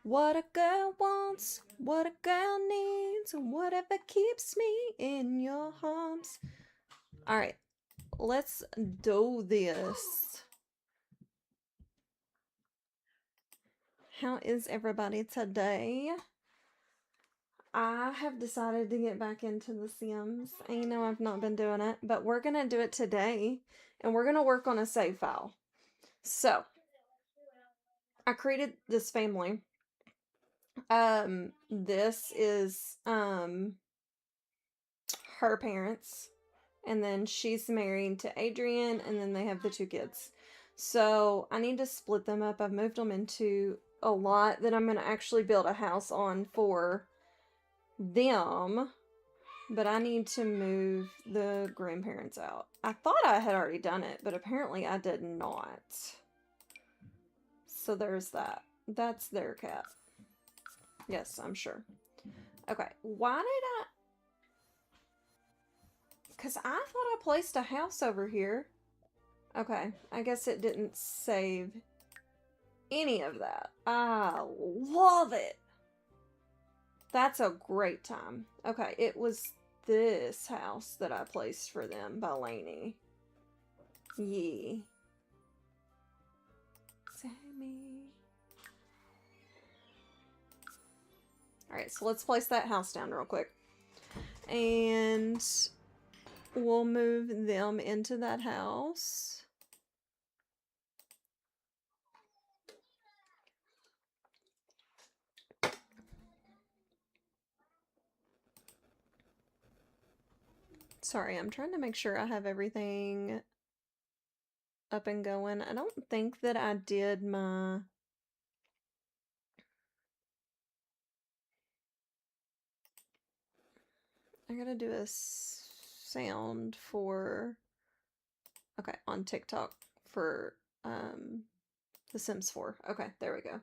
What a girl wants, what a girl needs, whatever keeps me in your arms. All right, let's do this. How is everybody today? I have decided to get back into The Sims. And you know I've not been doing it, but we're going to do it today. And we're going to work on a save file. So, I created this family. This is, her parents. And then she's married to Adrian, and then they have the 2 kids. So, I need to split them up. I've moved them into a lot that I'm going to actually build a house on for them. But I need to move the grandparents out. I thought I had already done it, but apparently I did not. So there's that. That's their cat. Yes, I'm sure. Okay, why did I... Because I thought I placed a house over here. Okay, I guess it didn't save any of that. I love it. That's a great time. Okay, it was this house that I placed for them by Lainey. Yee. Sammy. Alright, so let's place that house down real quick. And we'll move them into that house. Sorry, I'm trying to make sure I have everything up and going. I don't think that I did my... I gotta do a sound for... Okay, on TikTok for The Sims 4. Okay, there we go.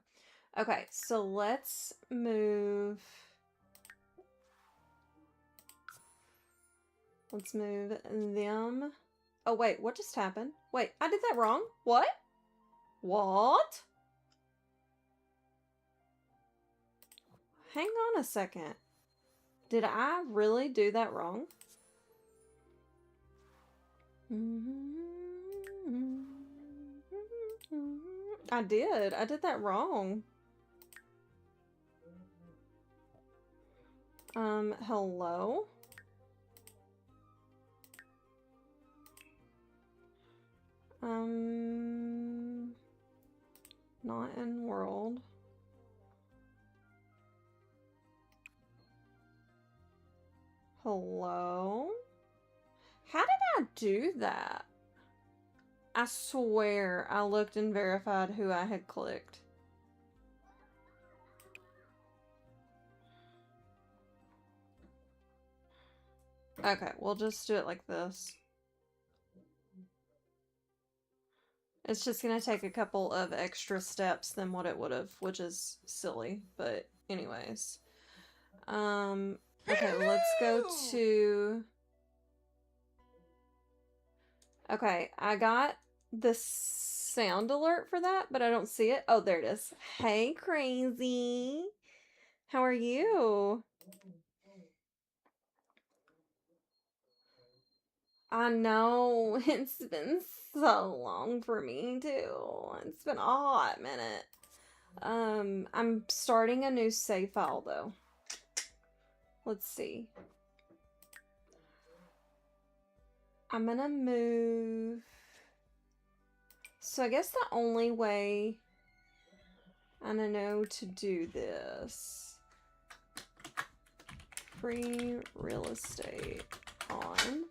Okay, so let's move... Let's move them. Oh, wait, what just happened? Wait, I did that wrong? What? What? Hang on a second. Did I really do that wrong? I did. I did that wrong. Hello? Not in world. Hello? How did I do that? I swear I looked and verified who I had clicked. Okay, we'll just do it like this. It's just gonna take a couple of extra steps than what it would have, which is silly, but anyways. Okay, let's go to... Okay, I got the sound alert for that, but I don't see it. Oh, there it is. Hey, Crazy. How are you? I know, it's been so long for me too. It's been a hot minute. I'm starting a new save file though. Let's see. I'm gonna move. So I guess the only way I know to do this. Free real estate on.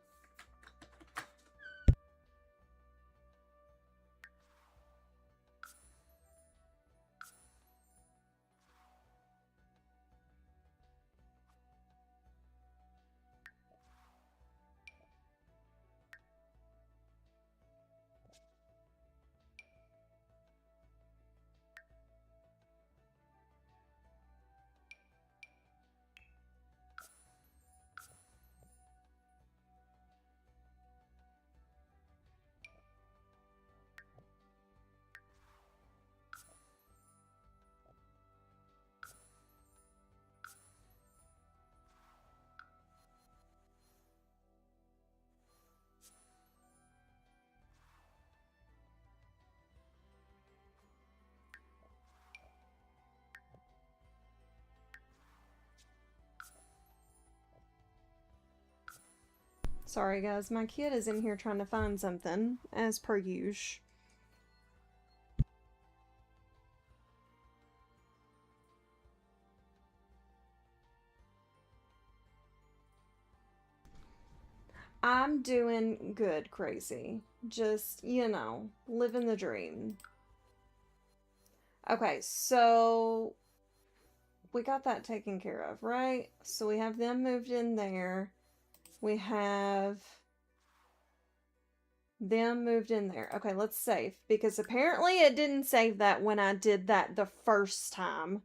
Sorry guys, my kid is in here trying to find something, as per usual. I'm doing good, crazy. Just, you know, living the dream. Okay, so we got that taken care of, right? So we have them moved in there. We have them moved in there. Okay, let's save. Because apparently it didn't save that when I did that the first time.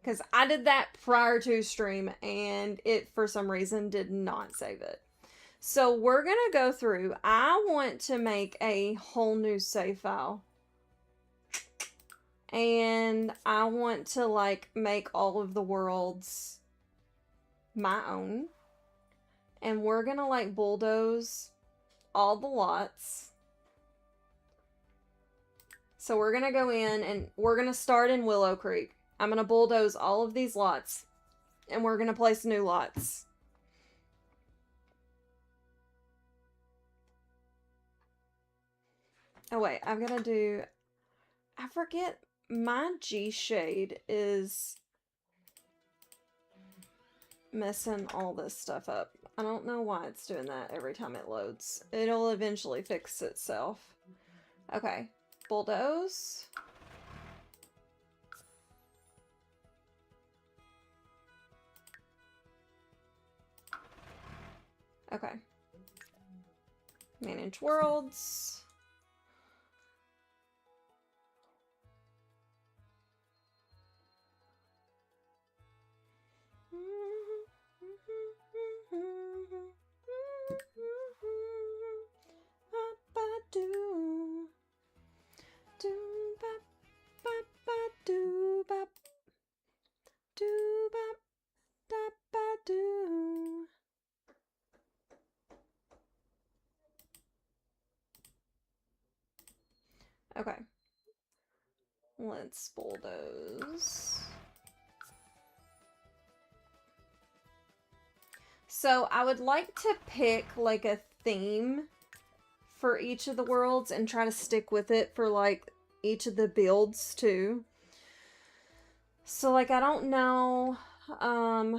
Because I did that prior to stream and it, for some reason, did not save it. So we're going to go through. I want to make a whole new save file. And I want to, like, make all of the worlds my own. And we're going to, like, bulldoze all the lots. So we're going to go in and we're going to start in Willow Creek. I'm going to bulldoze all of these lots. And we're going to place new lots. Oh, wait. I've got to do... I forget. My G-Shade is messing all this stuff up. I don't know why it's doing that every time it loads. It'll eventually fix itself. Okay. Bulldoze. Okay. Manage worlds. Okay. Let's bulldoze. So I would like to pick like a theme for each of the worlds and try to stick with it for like each of the builds too. So like I don't know, I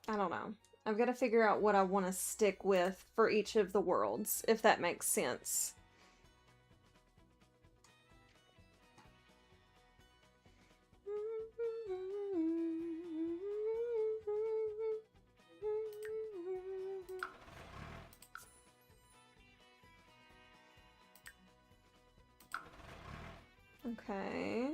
don't know. I've got to figure out what I want to stick with for each of the worlds, if that makes sense. Okay.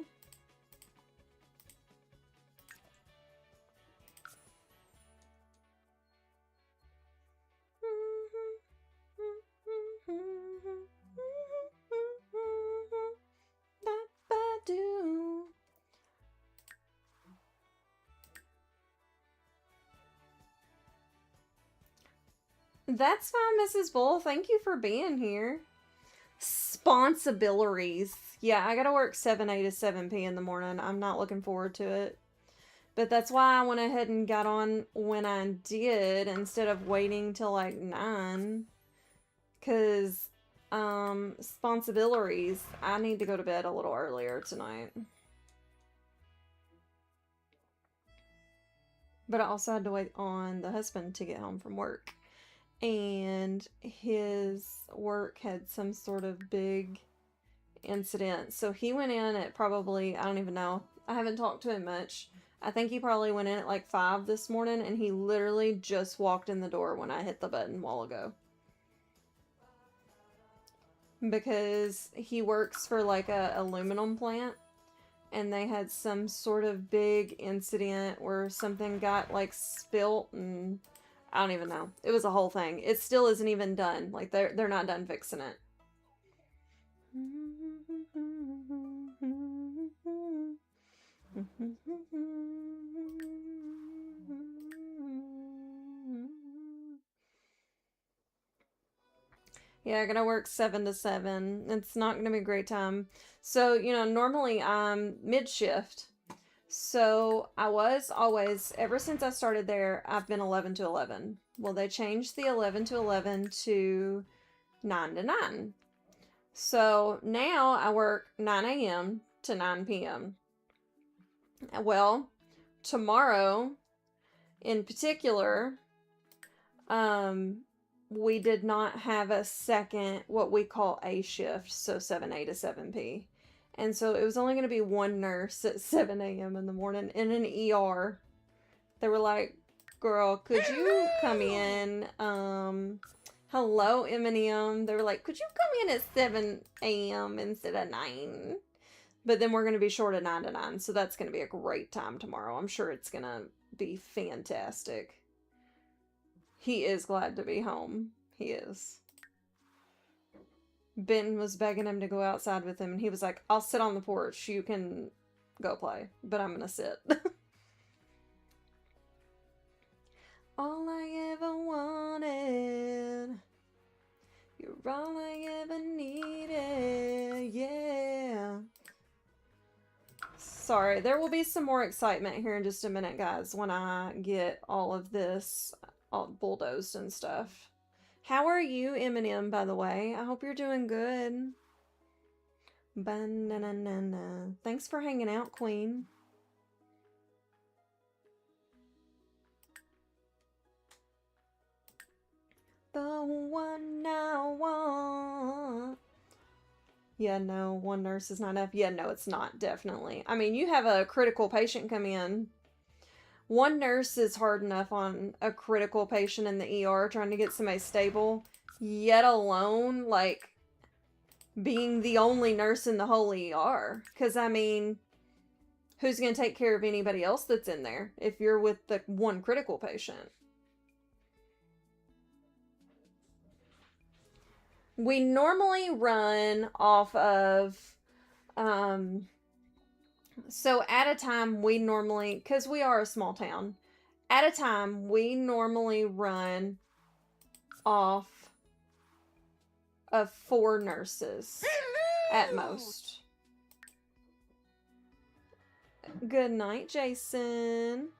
That's fine, Mrs. Bull. Thank you for being here. Sponsibilities. Yeah, I gotta work 7 a to 7 p in the morning. I'm not looking forward to it. But that's why I went ahead and got on when I did instead of waiting till like 9. Because, sponsibilities. I need to go to bed a little earlier tonight. But I also had to wait on the husband to get home from work. And his work had some sort of big incident. So he went in at probably, I don't even know. I haven't talked to him much. I think he probably went in at like 5 this morning, and he literally just walked in the door when I hit the button a while ago. Because he works for like a aluminum plant, and they had some sort of big incident where something got like spilt, and I don't even know. It was a whole thing. It still isn't even done. Like they're not done fixing it. Yeah, I gotta work 7 to 7. It's not gonna be a great time. So, you know, normally I'm mid shift. So I was always, ever since I started there, I've been 11 to 11. Well, they changed the 11 to 11 to 9 to 9. So now I work 9 a.m. to 9 p.m. Well, tomorrow in particular, um, we did not have a second, what we call A shift, so 7A to 7P. And so it was only going to be one nurse at 7 a.m. in the morning in an ER. They were like, girl, could you come in? Hello, Eminem. They were like, could you come in at 7 a.m. instead of 9? But then we're going to be short of 9 to 9. So that's going to be a great time tomorrow. I'm sure it's going to be fantastic. He is glad to be home. He is. Ben was begging him to go outside with him, and he was like, I'll sit on the porch. You can go play, but I'm going to sit. All I ever wanted. You're all I ever needed. Yeah. Sorry, there will be some more excitement here in just a minute, guys, when I get all of this all bulldozed and stuff. How are you, Eminem, by the way? I hope you're doing good. Ba-na-na-na-na. Thanks for hanging out, Queen. The one I want. Yeah, no, one nurse is not enough. Yeah, no, it's not, definitely. I mean, you have a critical patient come in. One nurse is hard enough on a critical patient in the ER trying to get somebody stable, yet alone, like, being the only nurse in the whole ER. Because, I mean, who's going to take care of anybody else that's in there if you're with the one critical patient? We normally run off of, so at a time we normally, because we are a small town, at a time we normally run off of 4 nurses at most. Good night, Jason.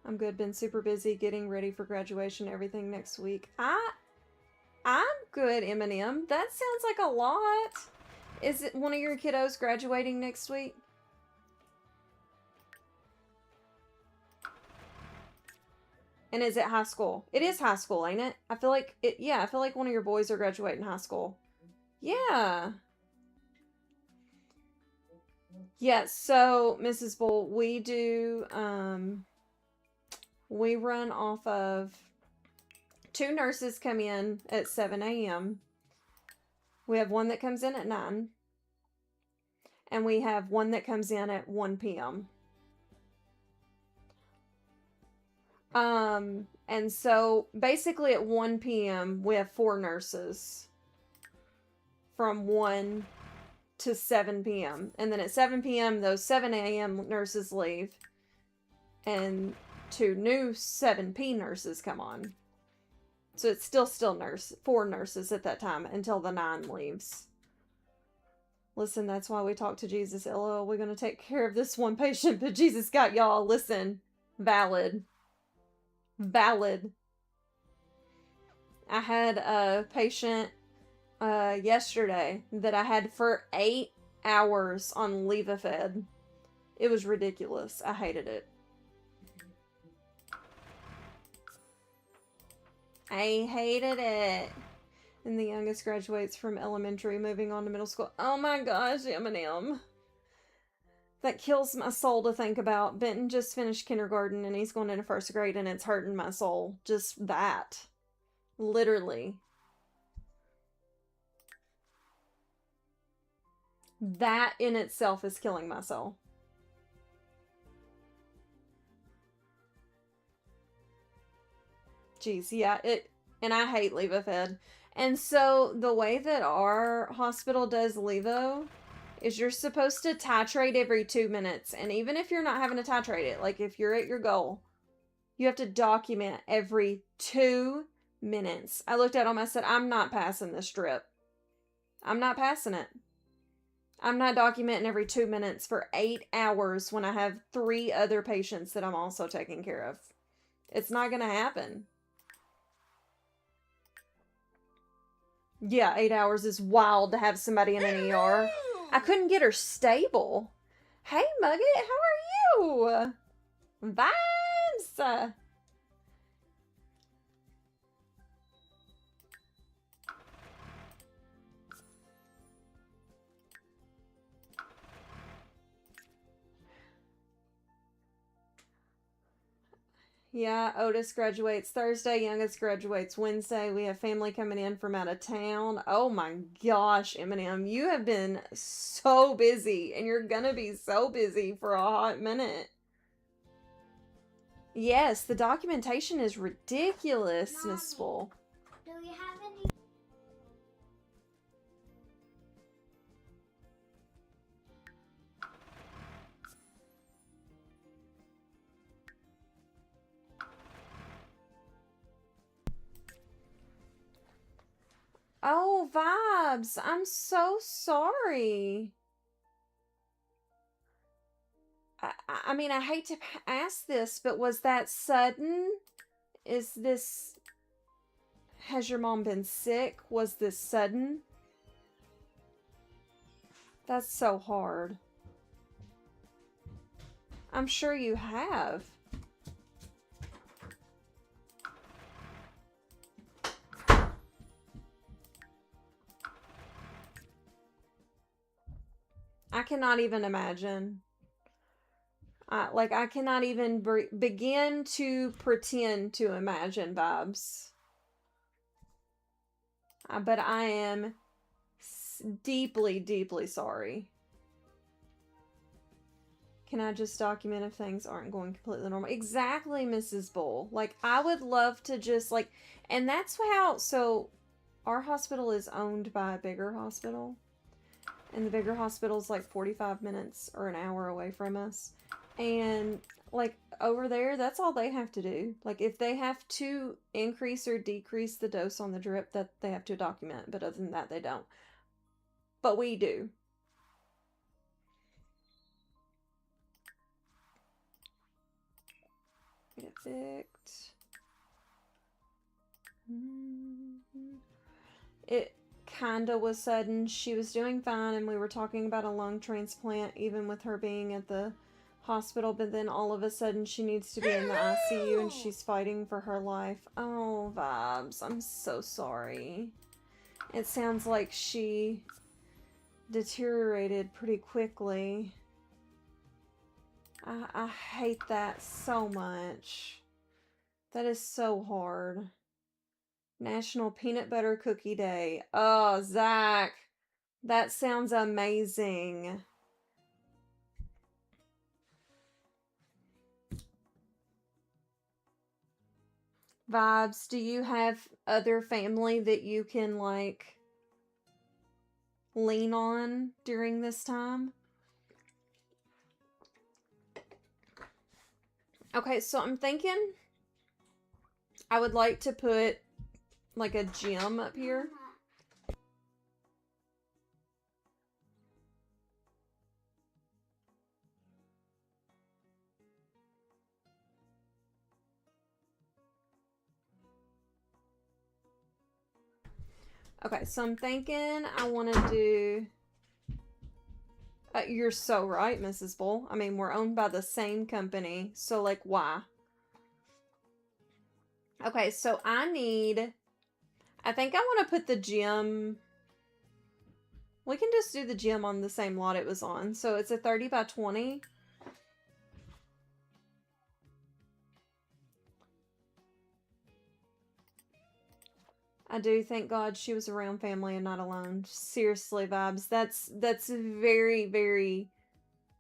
I'm good. Been super busy getting ready for graduation, everything next week. I'm good, Eminem. That sounds like a lot. Is it one of your kiddos graduating next week? And is it high school? It is high school, ain't it? I feel like it. Yeah, I feel like one of your boys are graduating high school. Yeah. Yeah, so Mrs. Bull, we do we run off of 2 nurses come in at 7 a.m. We have one that comes in at 9. And we have one that comes in at 1 p.m. And so basically at 1 p.m. we have 4 nurses from 1 to 7 p.m. And then at 7 p.m. those 7 a.m. nurses leave and 2 new 7p nurses come on. So it's still 4 nurses at that time until the 9 leaves. Listen, that's why we talk to Jesus. LOL, we're going to take care of this one patient, but Jesus got y'all. Listen, valid. Valid. I had a patient yesterday that I had for 8 hours on Levofed. It was ridiculous. I hated it. I hated it. And the youngest graduates from elementary, moving on to middle school. Oh my gosh, Eminem. That kills my soul to think about. Benton just finished kindergarten and he's going into 1st grade and it's hurting my soul. Just that. Literally. That in itself is killing my soul. Jeez, yeah, and I hate Levofed. And so the way that our hospital does Levo is you're supposed to titrate every 2 minutes. And even if you're not having to titrate it, like if you're at your goal, you have to document every 2 minutes. I looked at him, I said, I'm not passing this drip. I'm not passing it. I'm not documenting every 2 minutes for 8 hours when I have 3 other patients that I'm also taking care of. It's not going to happen. Yeah, 8 hours is wild to have somebody in an ER. I couldn't get her stable. Hey, Mugget, how are you? Vibes! Yeah, Otis graduates Thursday. Youngest graduates Wednesday. We have family coming in from out of town. Oh my gosh, Eminem, you have been so busy, and you're gonna be so busy for a hot minute. Yes, the documentation is ridiculous, Miss Spool. Do we have any? Oh, Vibes, I'm so sorry. I mean, I hate to ask this, but was that sudden? Is this... Has your mom been sick? Was this sudden? That's so hard. I'm sure you have. I cannot even imagine. I cannot even begin to pretend to imagine, Vibes. But I am deeply, deeply sorry. Can I just document if things aren't going completely normal? Exactly, Mrs. Bull. Like, I would love to just, like, and that's how, so, our hospital is owned by a bigger hospital. And the bigger hospital is like 45 minutes or an hour away from us. And, like, over there, that's all they have to do. Like, if they have to increase or decrease the dose on the drip, that they have to document. But other than that, they don't. But we do. Get fixed. It kinda was sudden. She was doing fine, and we were talking about a lung transplant, even with her being at the hospital. But then all of a sudden, she needs to be in the ICU, and she's fighting for her life. Oh, Vibes, I'm so sorry. It sounds like she deteriorated pretty quickly. I hate that so much. That is so hard. National Peanut Butter Cookie Day. Oh, Zach. That sounds amazing. Vibes, do you have other family that you can, like, lean on during this time? Okay, so I'm thinking I would like to put, like, a gym up here. Okay, so I'm thinking I want to do... you're so right, Mrs. Bull. I mean, we're owned by the same company, so, like, why? Okay, so I think I want to put the gym... We can just do the gym on the same lot it was on. So it's a 30 by 20. I do thank God she was around family and not alone. Seriously, Vibes. That's very, very...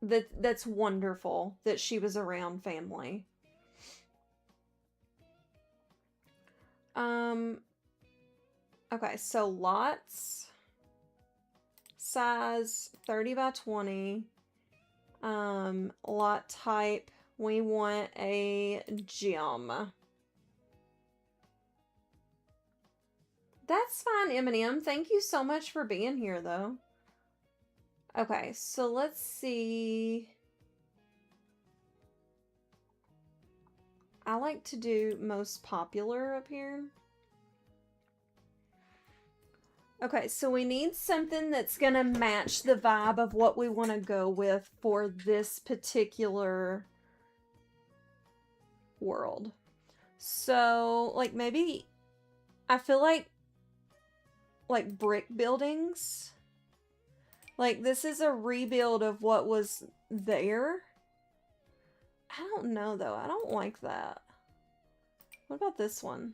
That's wonderful that she was around family. Okay, so lots... Size 30 by 20. Lot type, we want a gym. That's fine, Eminem. Thank you so much for being here, though. Okay, so let's see. I like to do most popular up here. Okay, so we need something that's gonna match the vibe of what we want to go with for this particular world. So, like, maybe I feel like brick buildings. Like, this is a rebuild of what was there. I don't know, though. I don't like that. What about this one?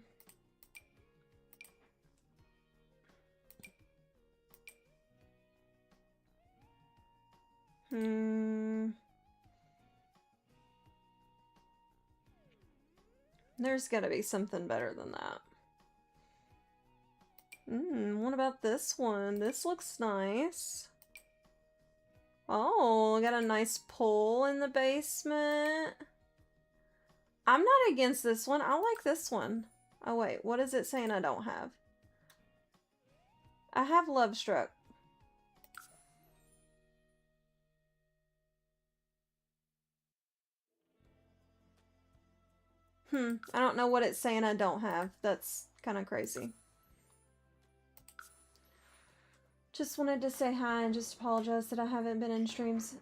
There's gotta be something better than that. What about this one? This looks nice. Oh, got a nice pool in the basement. I'm not against this one. I like this one. Oh, wait. What is it saying I don't have? I have Love Struck. I don't know what it's saying I don't have. That's kind of crazy. Just wanted to say hi and just apologize that I haven't been in streams.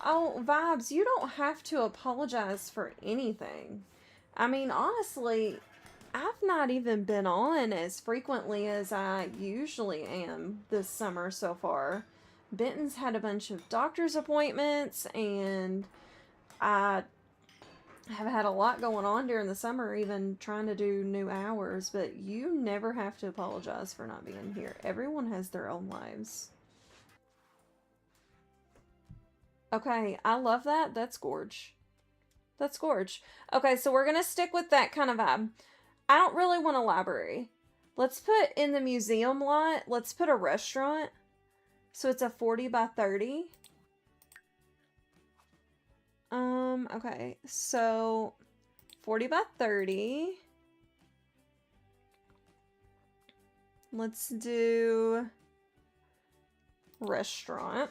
Oh, Vibes, you don't have to apologize for anything. I mean, honestly, I've not even been on as frequently as I usually am this summer so far. Benton's had a bunch of doctor's appointments, and I have had a lot going on during the summer, even trying to do new hours, but you never have to apologize for not being here. Everyone has their own lives. Okay, I love that. That's gorge. That's gorge. Okay, so we're gonna stick with that kind of vibe. I don't really want a library. Let's put in the museum lot, let's put a restaurant. So it's a 40 by 30. Okay, so 40 by 30. Let's do restaurant.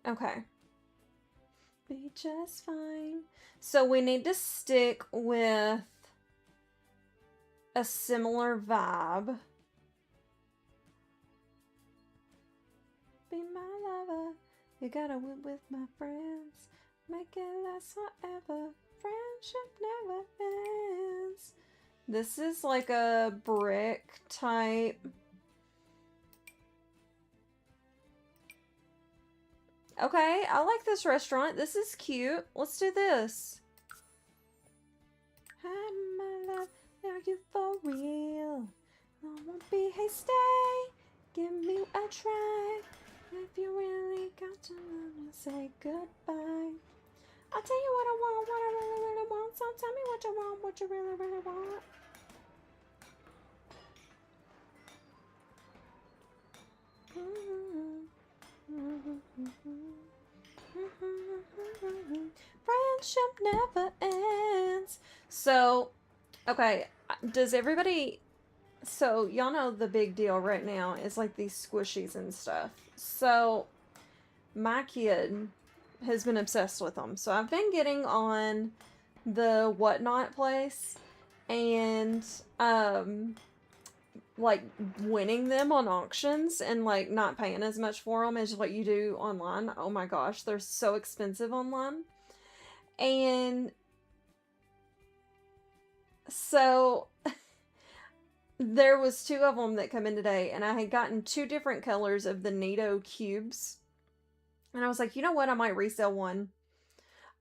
Okay. Be just fine. So we need to stick with a similar vibe. Be my lover. You gotta whip with my friends. Make it last forever. Friendship never ends. This is like a brick type. Okay, I like this restaurant. This is cute. Let's do this. Hi, my love. Are you for real? I won't be hasty. Give me a try. If you really got to love me, say goodbye. I'll tell you what I want, what I really, really want. So tell me what you want, what you really, really want. Friendship never ends. So, okay, does everybody... So, y'all know the big deal right now is like these squishies and stuff. So, my kid has been obsessed with them. So, I've been getting on the Whatnot place and, like, winning them on auctions and, like, not paying as much for them as what you do online. Oh my gosh, they're so expensive online. And so there was 2 of them that come in today, and I had gotten 2 different colors of the Nito cubes. And I was like, you know what? I might resell one.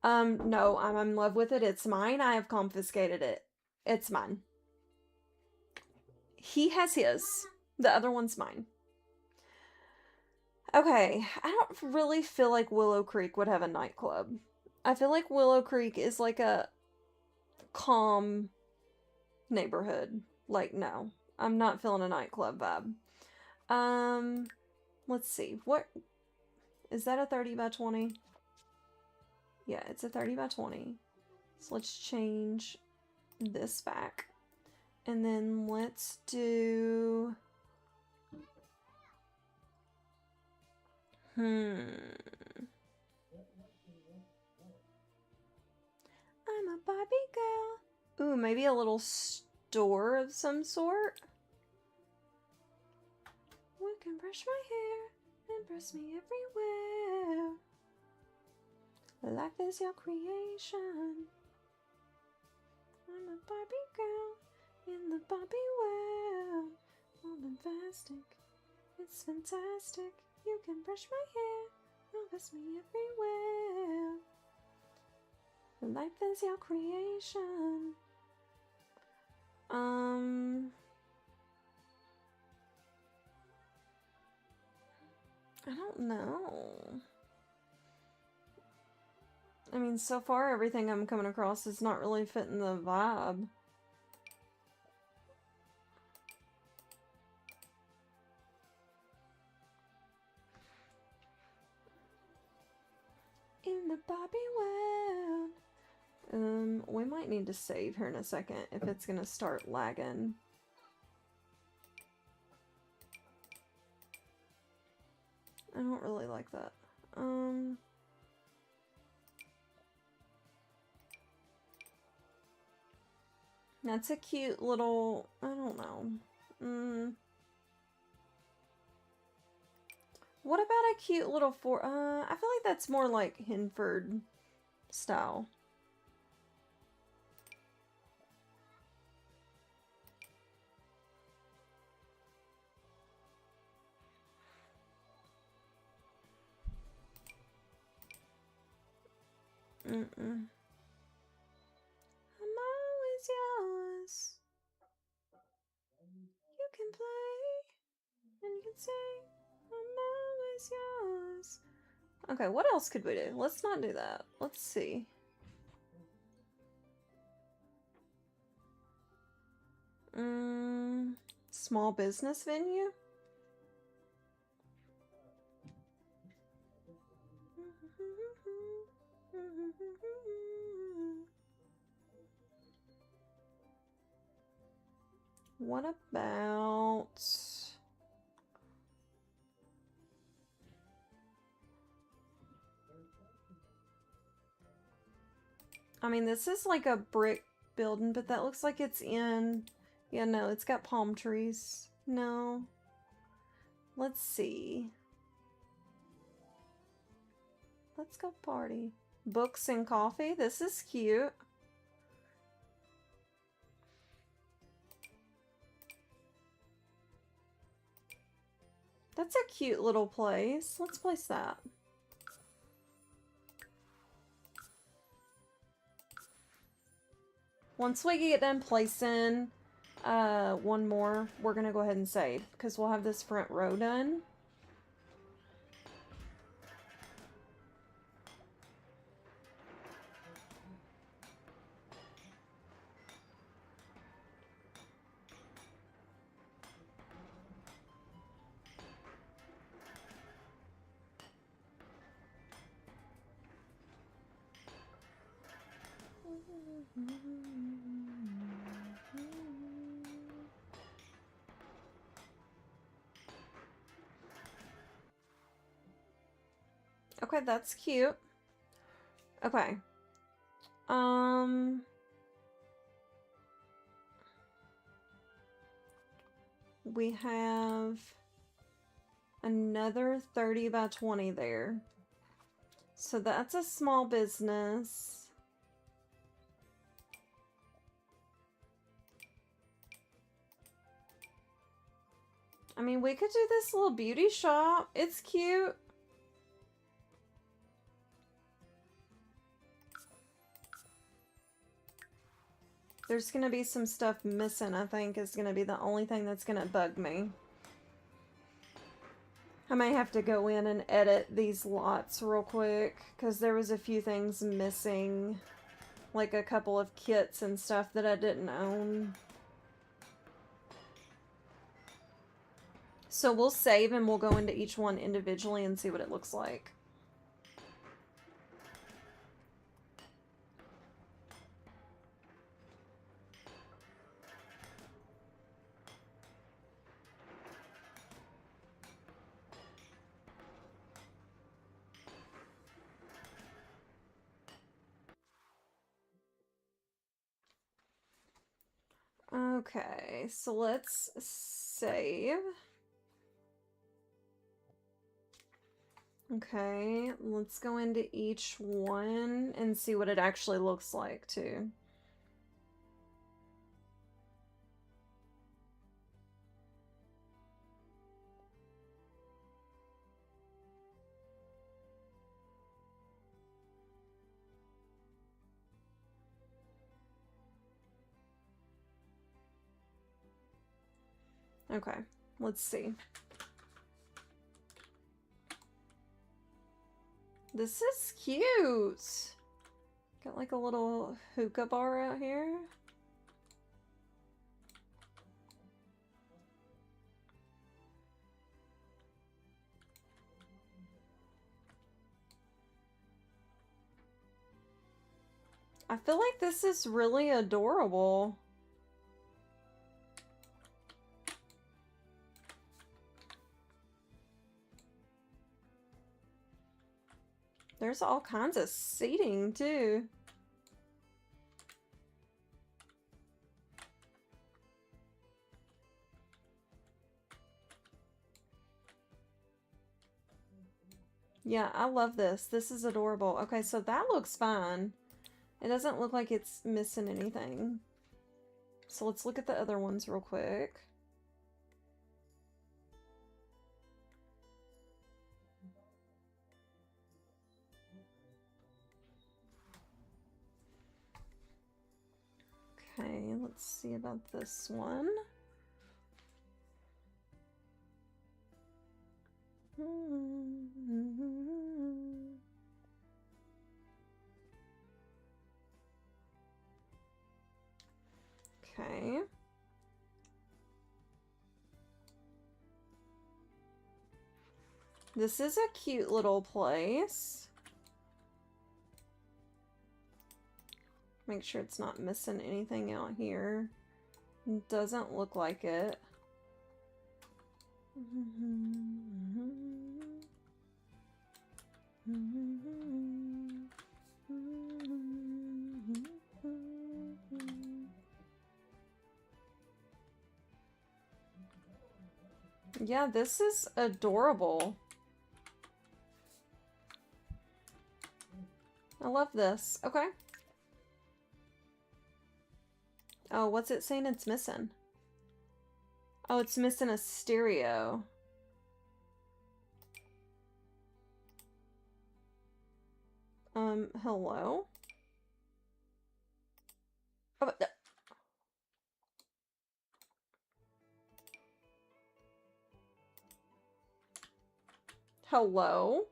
No, I'm in love with it. It's mine. I have confiscated it. It's mine. He has his. The other one's mine. Okay, I don't really feel like Willow Creek would have a nightclub. I feel like Willow Creek is like a calm neighborhood. Like, no, I'm not feeling a nightclub vibe. Let's see. What is that, a 30 by 20? Yeah, it's a 30 by 20. So let's change this back. And then let's do... I'm a Barbie girl. Ooh, maybe a little store of some sort. We can brush my hair and brush me everywhere. Life is your creation. I'm a Barbie girl in the Barbie world. All bombastic, it's fantastic. You can brush my hair and brush me everywhere. Life is your creation. I don't know. I mean, so far everything I'm coming across is not really fitting the vibe. In the Barbie world. We might need to save here in a second if it's gonna start lagging. I don't really like that. That's a cute little, I don't know. What about a cute little I feel like that's more like Hinford style. I'm always yours. You can play and you can say, I'm always yours. Okay, what else could we do? Let's not do that. Let's see. Small business venue? What about... I mean, this is like a brick building, but that looks like it's in... Yeah, no, it's got palm trees. No. Let's see. Let's go party. Books and coffee? This is cute. That's a cute little place. Let's place that. Once we get done placing one more, we're gonna go ahead and save because we'll have this front row done. Okay, that's cute. Okay. We have another 30 by 20 there. So that's a small business. I mean, we could do this little beauty shop. It's cute. There's gonna be some stuff missing, I think, is gonna be the only thing that's gonna bug me. I may have to go in and edit these lots real quick, because there was a few things missing. Like a couple of kits and stuff that I didn't own. So we'll save and we'll go into each one individually and see what it looks like. Okay, so let's save. Okay, let's go into each one and see what it actually looks like, too. Okay, let's see. This is cute. Got like a little hookah bar out here. I feel like this is really adorable. There's all kinds of seating too. Yeah, I love this. This is adorable. Okay, so that looks fine. It doesn't look like it's missing anything. So let's look at the other ones real quick. Okay, let's see about this one. Okay. This is a cute little place. Make sure it's not missing anything out here. Doesn't look like it. Yeah, this is adorable. I love this. Okay. Oh, what's it saying it's missing? Oh, it's missing a stereo. Hello? Oh, hello?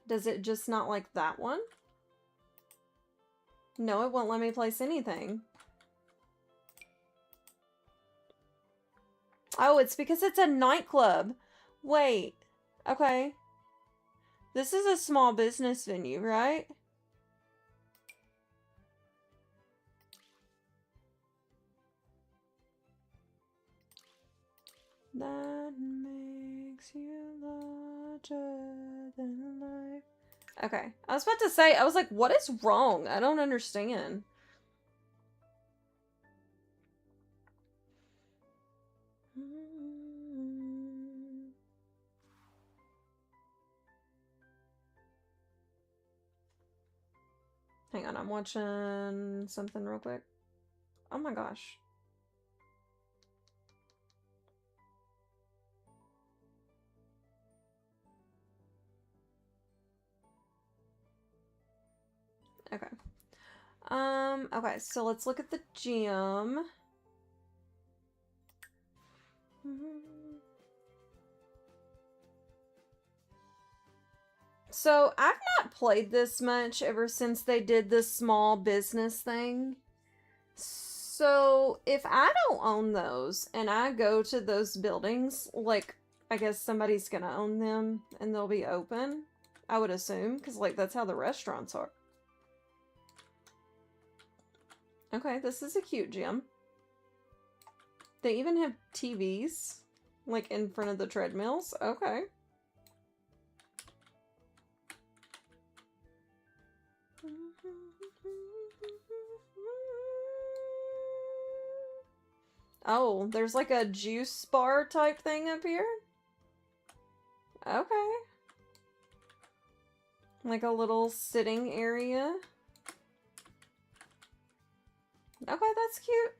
Does it just not like that one? No, it won't let me place anything. Oh, it's because it's a nightclub. Wait. Okay. This is a small business venue, right? That makes you larger than life. Okay. I was about to say, I was like, what is wrong? I don't understand. Hang on, I'm watching something real quick. Oh my gosh. Okay. Okay, so let's look at the gym. So, I've not played this much ever since they did this small business thing. So, if I don't own those and I go to those buildings, like, I guess somebody's gonna own them and they'll be open, I would assume, because, like, that's how the restaurants are. Okay, this is a cute gym. They even have TVs, like, in front of the treadmills. Okay. Oh, there's like a juice bar type thing up here? Okay. Like a little sitting area. Okay, that's cute.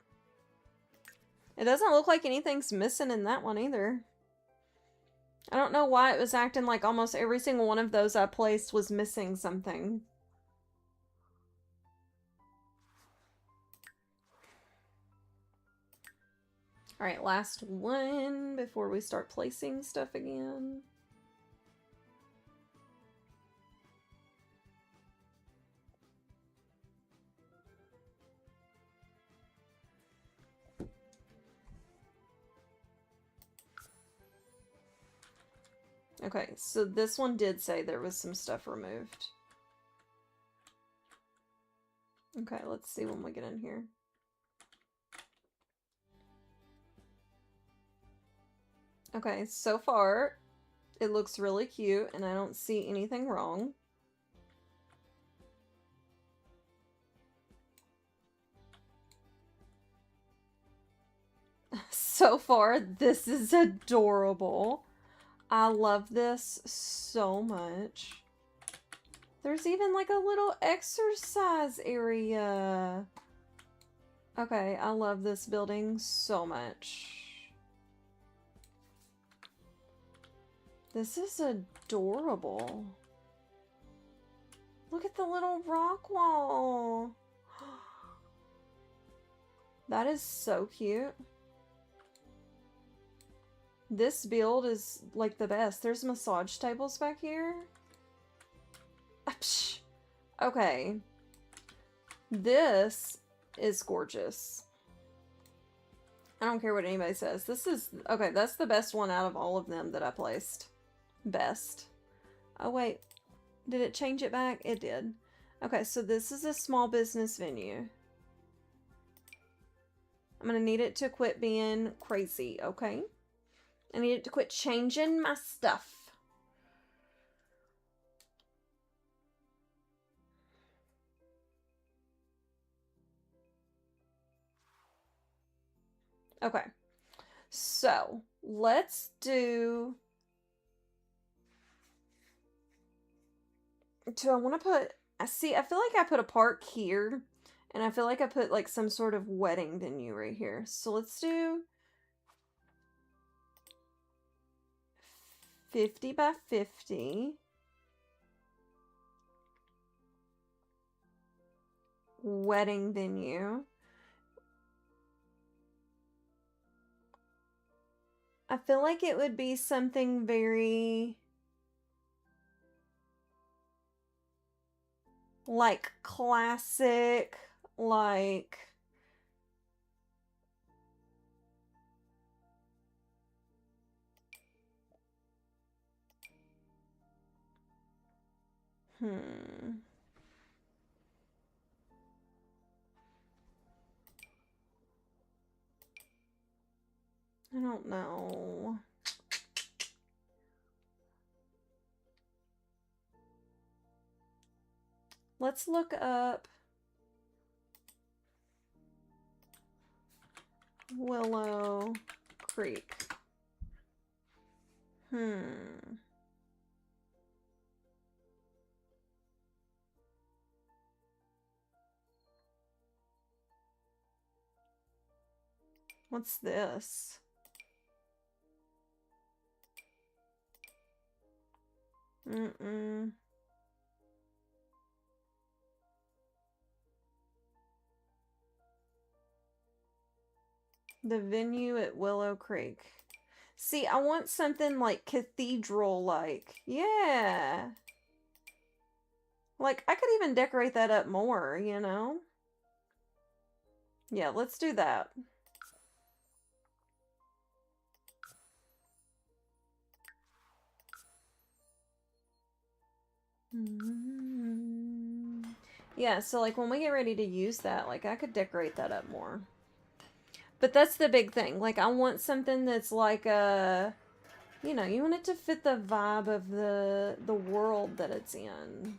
It doesn't look like anything's missing in that one either. I don't know why it was acting like almost every single one of those I placed was missing something. Alright, last one before we start placing stuff again. Okay, so this one did say there was some stuff removed. Okay, let's see when we get in here. Okay, so far, it looks really cute, and I don't see anything wrong. So far, this is adorable. I love this so much. There's even like a little exercise area. Okay, I love this building so much. This is adorable. Look at the little rock wall. That is so cute. This build is like the best. There's massage tables back here. Okay. This is gorgeous. I don't care what anybody says. This is... Okay, that's the best one out of all of them that I placed. Best. Oh, wait. Did it change it back? It did. Okay, so this is a small business venue. I'm going to need it to quit being crazy, okay? I need it to quit changing my stuff. Okay. So, let's do... Do I want to put... I feel like I put a park here. And I feel like I put like some sort of wedding venue right here. So let's do 50 by 50. Wedding venue. I feel like it would be something very... like classic, like... I don't know. Let's look up Willow Creek. What's this? The venue at Willow Creek. See, I want something like cathedral-like. Yeah. Like, I could even decorate that up more, you know? Yeah, let's do that. Yeah, so like when we get ready to use that, like I could decorate that up more. But that's the big thing. Like I want something that's like a, you know, you want it to fit the vibe of the world that it's in.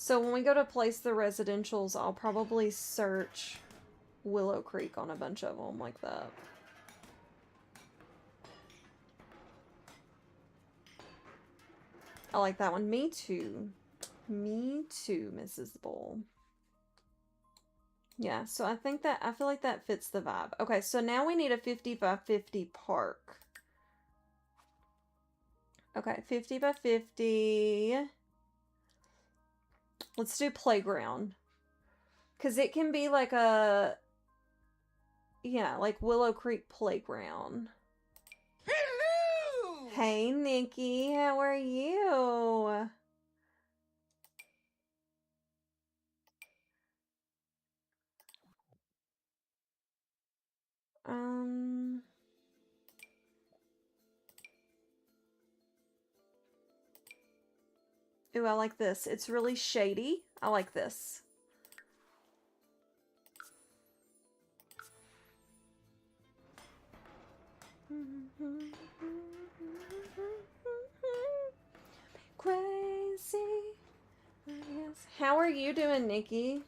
So when we go to place the residentials, I'll probably search Willow Creek on a bunch of them like that. I like that one. Me too. Me too, Mrs. Bull. Yeah, so I feel like that fits the vibe. Okay, so now we need a 50 by 50 park. Okay, 50 by 50. Let's do playground. Because it can be like a... Yeah, like Willow Creek Playground. Hello! Hey, Nikki. How are you? Ooh, I like this. It's really shady. I like this. Crazy. Yes. How are you doing, Nikki?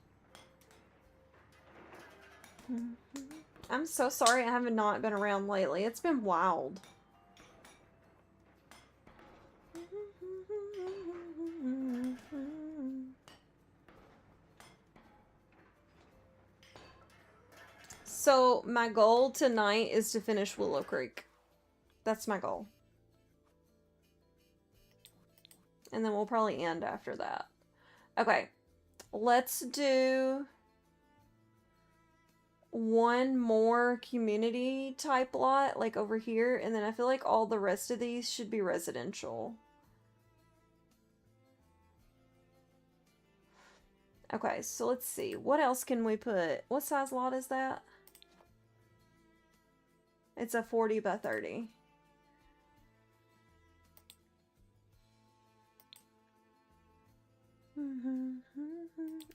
I'm so sorry I have not been around lately. It's been wild. So my goal tonight is to finish Willow Creek. That's my goal. And then we'll probably end after that. Okay. Let's do one more community type lot, like over here. And then I feel like all the rest of these should be residential. Okay, so let's see. What else can we put? What size lot is that? It's a 40 by 30.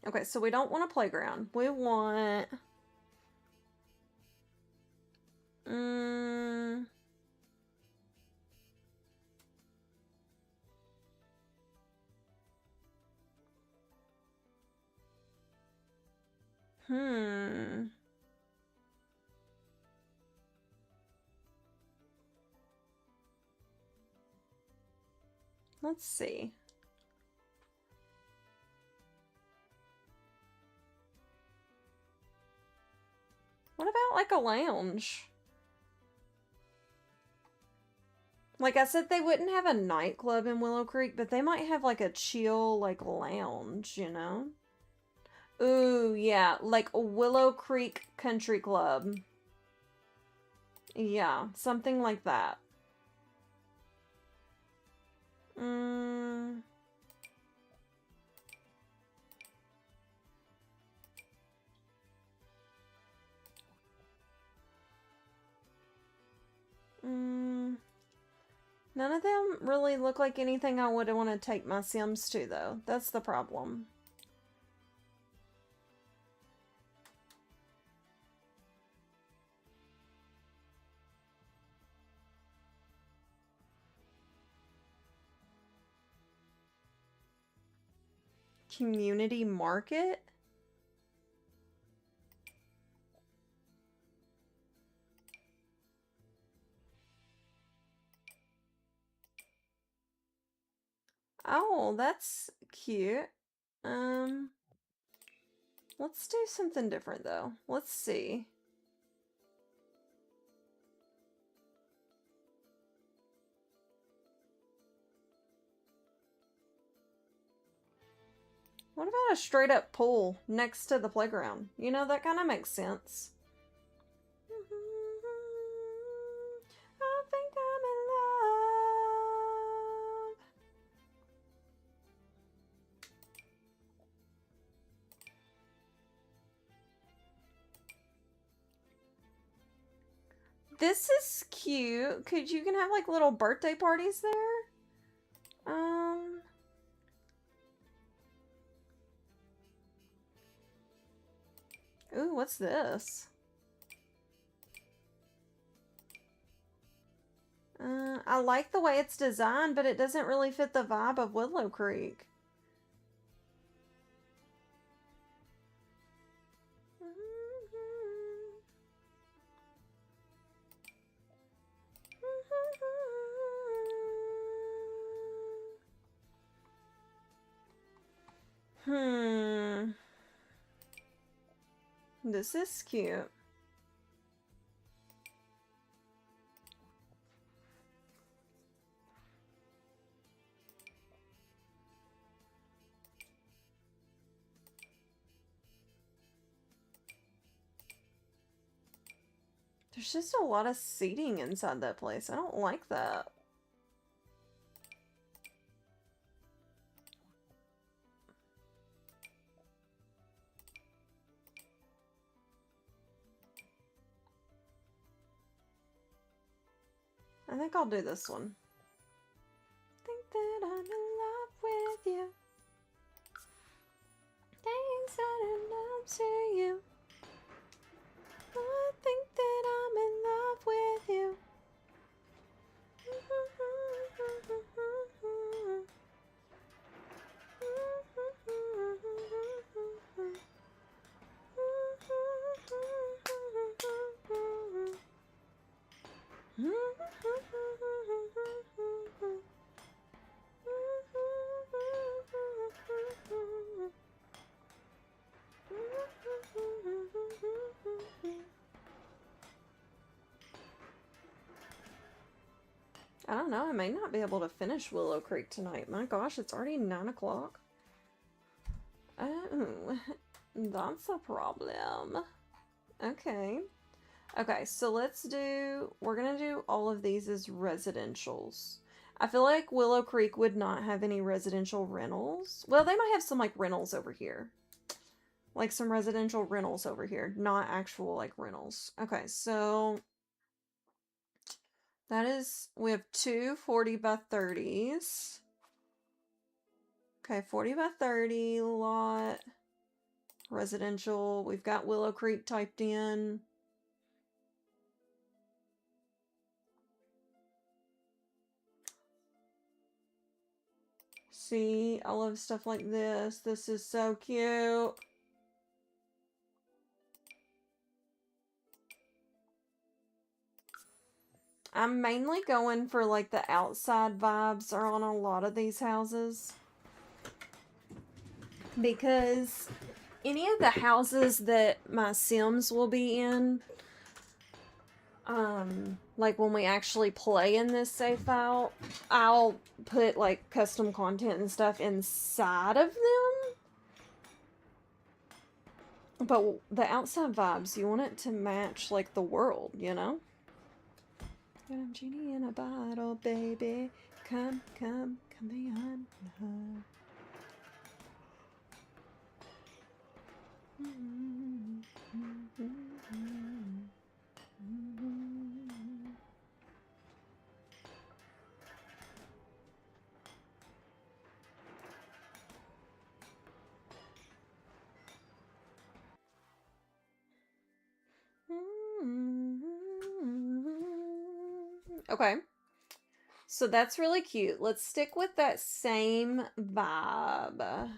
Okay, so we don't want a playground. We want... Let's see. What about like a lounge? Like I said, they wouldn't have a nightclub in Willow Creek, but they might have like a chill, like lounge, you know? Ooh, yeah, like a Willow Creek Country Club. Yeah, something like that. None of them really look like anything I would want to take my Sims to, though. That's the problem. Community market? Oh, that's cute. Let's do something different, though. Let's see. What about a straight up pool next to the playground? You know, that kind of makes sense. I think I'm in love. This is cute. You can have like little birthday parties there? Ooh, what's this? I like the way it's designed, but it doesn't really fit the vibe of Willow Creek. This is cute. There's just a lot of seating inside that place. I don't like that. I think I'll do this one. Think that I'm in love with you. Things that are love to you. I think that I'm in love with you. I don't know, I may not be able to finish Willow Creek tonight. My gosh, it's already 9 o'clock. Oh, that's a problem. Okay. Okay, so we're gonna do all of these as residentials. I feel like Willow Creek would not have any residential rentals. Well, they might have some, like, rentals over here. Like, some residential rentals over here. Not actual, like, rentals. Okay, so that is, we have two 40 by 30s. Okay, 40 by 30 lot. Residential. We've got Willow Creek typed in. See, I love stuff like this. This is so cute. I'm mainly going for, like, the outside vibes are on a lot of these houses. Because any of the houses that my Sims will be in, like when we actually play in this save file, I'll put, like, custom content and stuff inside of them. But the outside vibes, you want it to match, like, the world, you know? Got a genie in a bottle, baby. Come behind her. Okay. So that's really cute. Let's stick with that same vibe.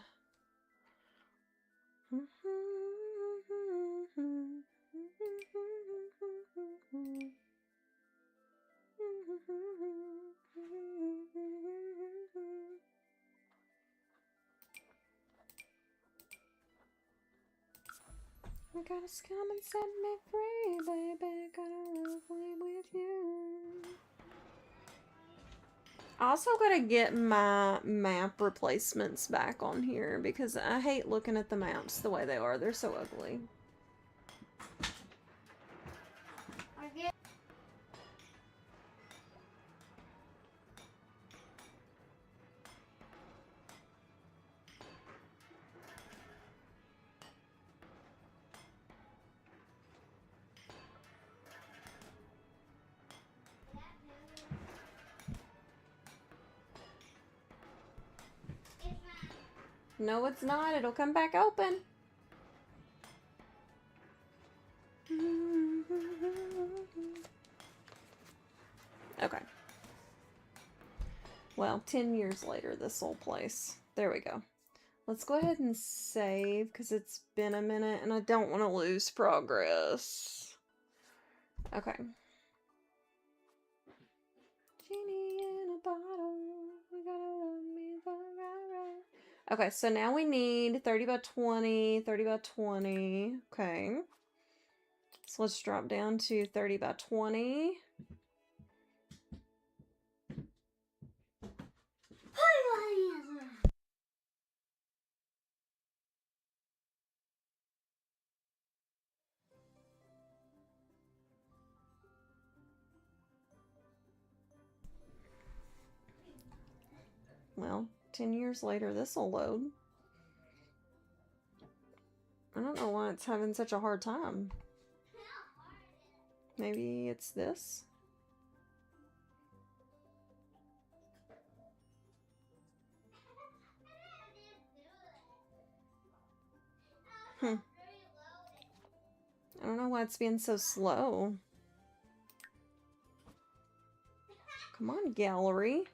You gotta come and set me free, baby. Gotta love play with you. I also gotta get my map replacements back on here because I hate looking at the maps the way they are. They're so ugly. No, it's not. It'll come back open. Okay. Well, 10 years later, this old place. There we go. Let's go ahead and save, because it's been a minute, and I don't want to lose progress. Okay. Genie in a bottle, we gotta love me the right. Okay, so now we need 30 by 20, 30 by 20. Okay. So let's drop down to 30 by 20. Well, 10 years later, this will load. I don't know why it's having such a hard time. Maybe it's this? I don't know why it's being so slow. Come on, gallery.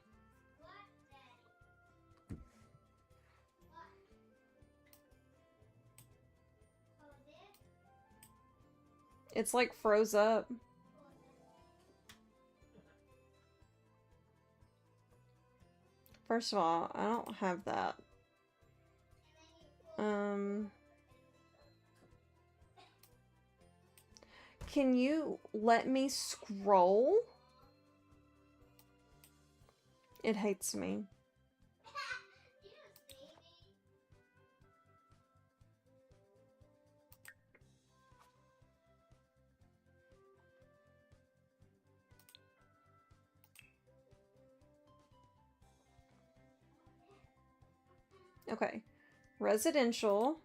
It's like froze up. First of all, I don't have that. Can you let me scroll? It hates me. Okay. Residential.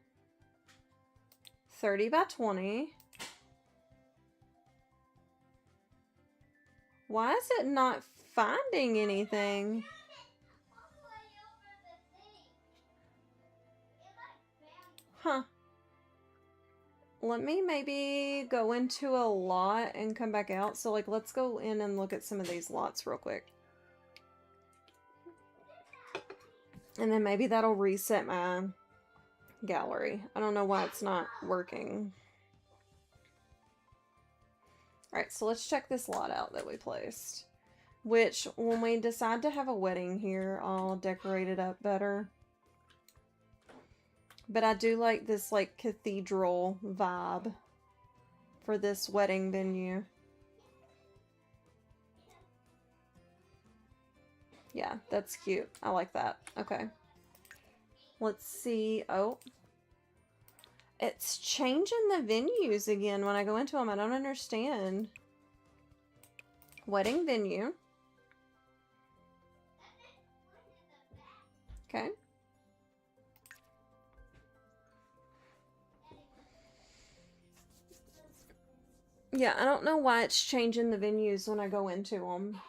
30 by 20. Why is it not finding anything? Huh. Let me maybe go into a lot and come back out. So, like, let's go in and look at some of these lots real quick. And then maybe that'll reset my gallery. I don't know why it's not working. Alright, so let's check this lot out that we placed. Which, when we decide to have a wedding here, I'll decorate it up better. But I do like this, like, cathedral vibe for this wedding venue. Yeah, that's cute. I like that. Okay. Let's see. Oh. It's changing the venues again when I go into them. I don't understand. Wedding venue. Okay. Yeah, I don't know why it's changing the venues when I go into them.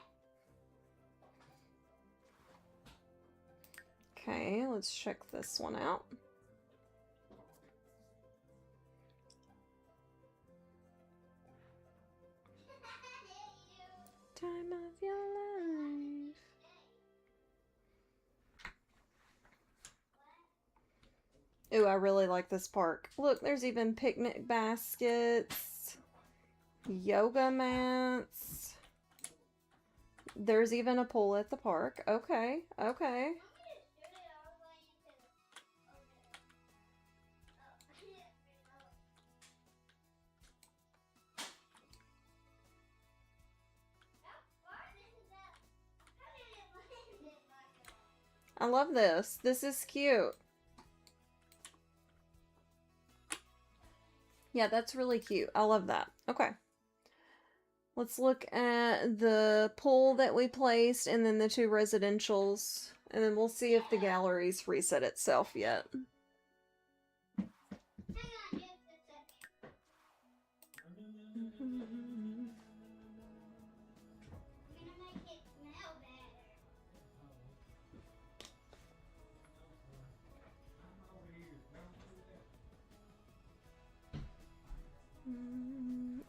Okay, let's check this one out. Time of your life. Ooh, I really like this park. Look, there's even picnic baskets, yoga mats. There's even a pool at the park. Okay, okay. I love this. This is cute. Yeah, that's really cute. I love that. Okay. Let's look at the pool that we placed and then the two residentials. And then we'll see if the gallery's reset itself yet.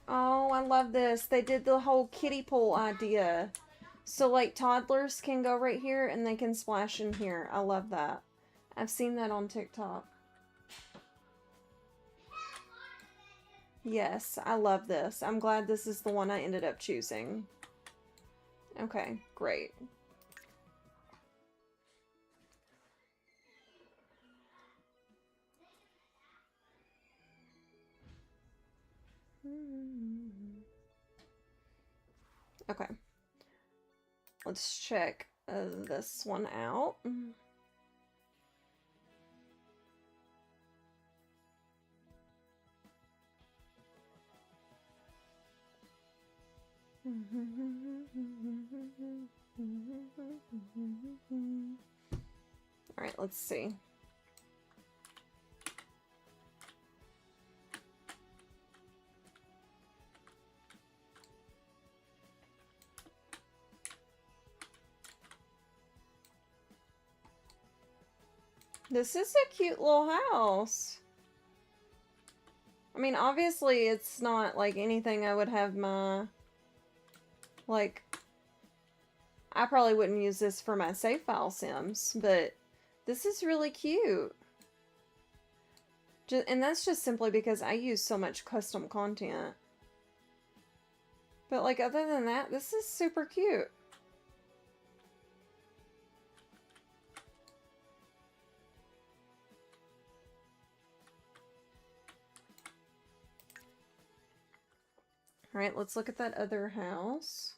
Oh, I love this. They did the whole kiddie pool idea. So, like, toddlers can go right here and they can splash in here. I love that. I've seen that on TikTok. Yes, I love this. I'm glad this is the one I ended up choosing. Okay, great. Okay. Let's check this one out. All right, let's see. This is a cute little house. I mean, obviously it's not like anything I would have my, like, I probably wouldn't use this for my save file sims, but this is really cute. And that's just simply because I use so much custom content. But like, other than that, this is super cute. All right, let's look at that other house.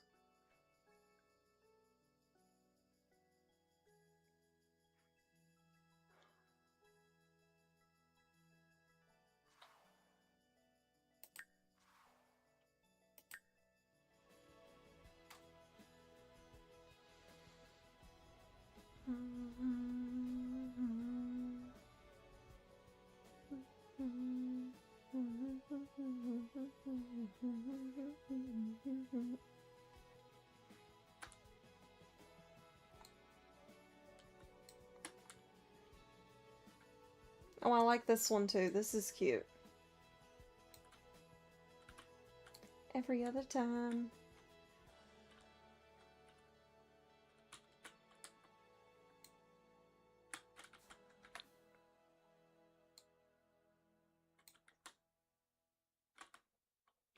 Oh, I like this one too. This is cute. Every other time.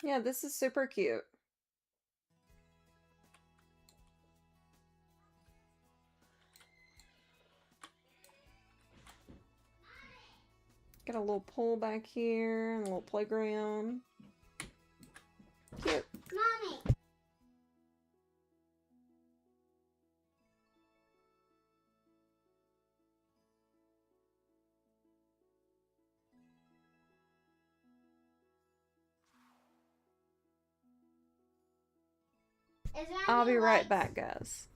Yeah, this is super cute. Got a little pool back here and a little playground. Cute. Mommy. I'll be right back, guys.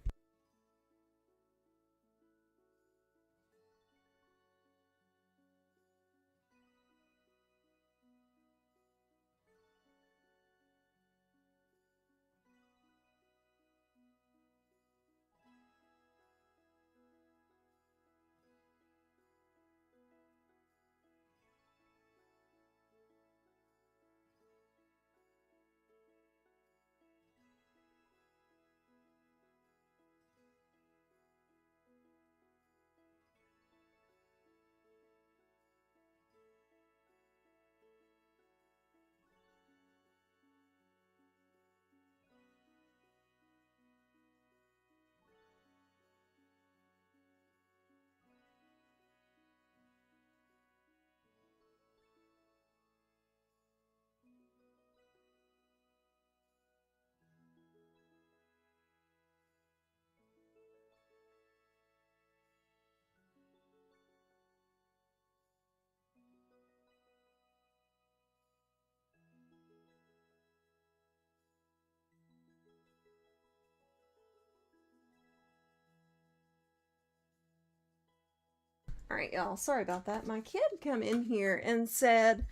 Alright, y'all, sorry about that. My kid come in here and said,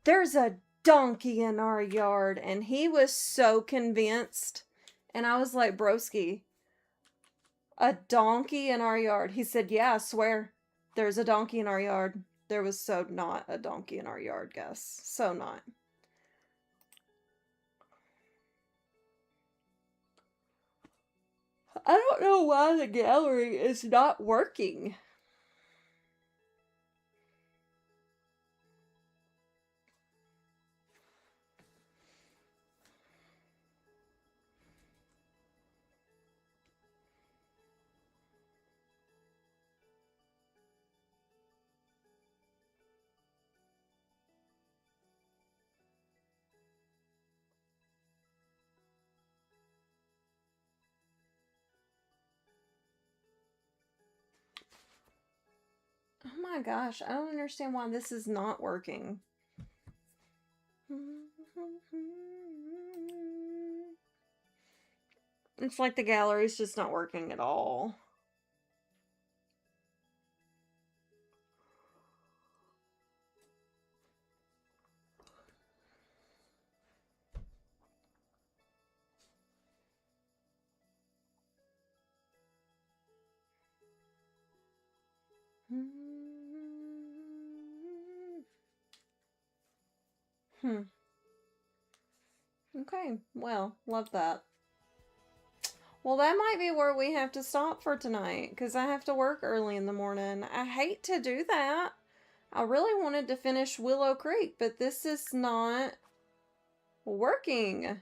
there's a donkey in our yard, and he was so convinced. And I was like, broski, a donkey in our yard? He said, yeah, I swear, there's a donkey in our yard. There was so not a donkey in our yard, Gus. So not. I don't know why the gallery is not working. my gosh, I don't understand why this is not working. It's like the gallery's just not working at all. Okay, well, love that. Well, that might be where we have to stop for tonight because I have to work early in the morning. I hate to do that. I really wanted to finish Willow Creek, but this is not working.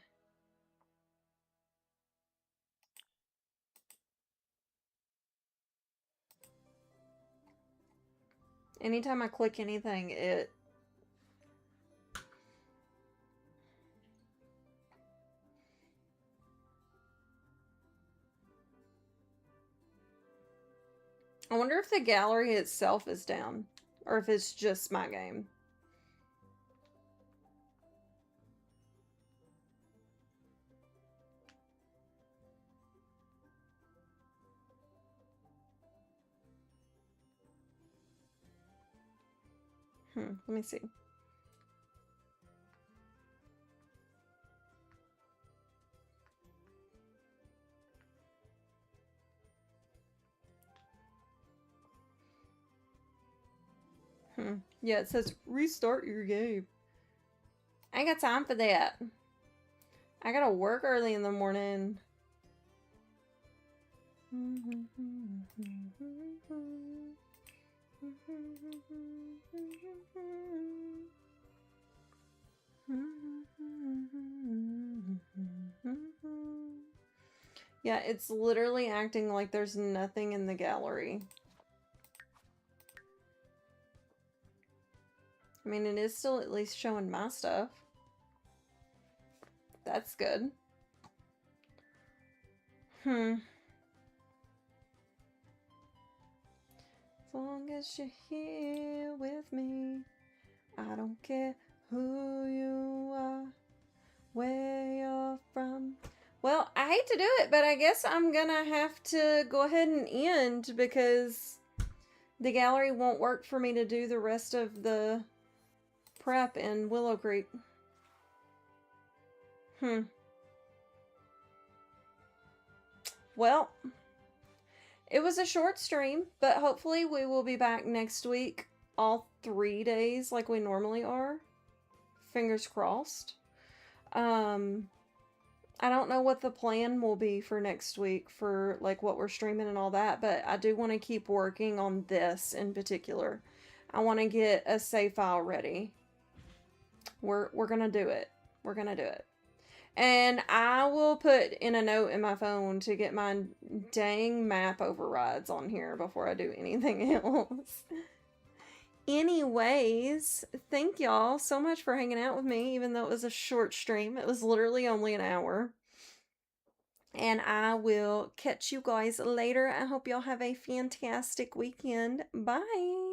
Anytime I click anything, it... I wonder if the gallery itself is down, or if it's just my game. Let me see. Yeah, it says restart your game. I ain't got time for that. I gotta work early in the morning. Yeah, it's literally acting like there's nothing in the gallery. I mean, it is still at least showing my stuff. That's good. As long as you're here with me, I don't care who you are, where you're from. Well, I hate to do it, but I guess I'm gonna have to go ahead and end because the gallery won't work for me to do the rest of the prep in Willow Creek. Well, it was a short stream, but hopefully we will be back next week all 3 days like we normally are. Fingers crossed. I don't know what the plan will be for next week for like what we're streaming and all that, but I do want to keep working on this in particular. I want to get a save file ready. We're gonna do it. We're gonna do it. And I will put in a note in my phone to get my dang map overrides on here before I do anything else. Anyways, thank y'all so much for hanging out with me, even though it was a short stream. It was literally only an hour. And I will catch you guys later. I hope y'all have a fantastic weekend. Bye.